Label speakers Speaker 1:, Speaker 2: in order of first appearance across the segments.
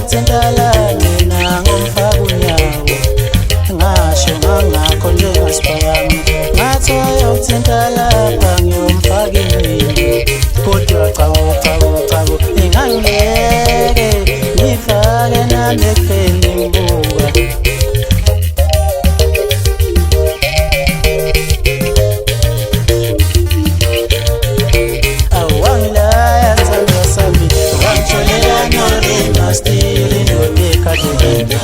Speaker 1: ayothintalane nangomfaka unyawo ngasho ngangakho njengasipayami ngathi ayothintalapha ngiyomfaka imini kodwa chawo ingangeke ngifake nami ekufeni ngibuka Stili nodeka dudenda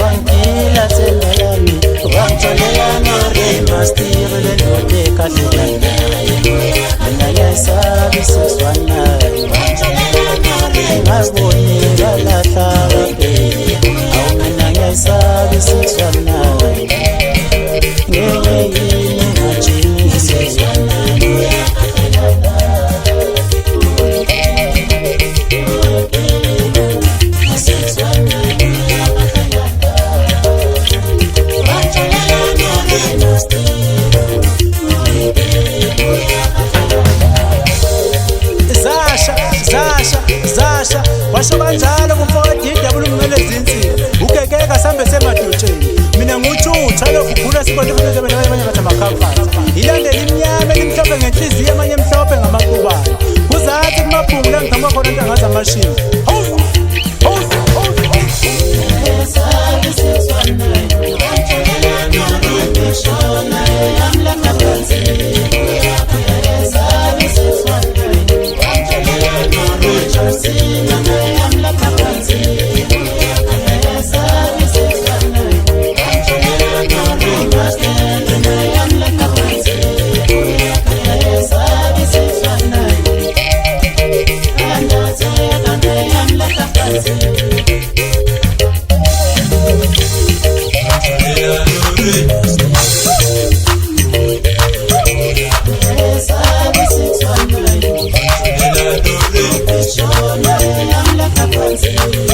Speaker 1: Wangila sendelami Wangcholea norima stili nodeka dudenda Mina yesabi siswana Ngazboni galata wabe Au mina yesabi siswana Ngewe yini ngachini siswana Zasha washo kanjalo kumfaka DW kumele zinsi ukekeka sambe semadotsheni mina nguthutha lokukhula sibona ukuthi abanye bathi amakhamfana ilandela imnyama elimhlophe ngenhliziyo amanye emhlophe ngamaqubane kuzathi kumaphungu la ngihamba khona into angazi amashini I'm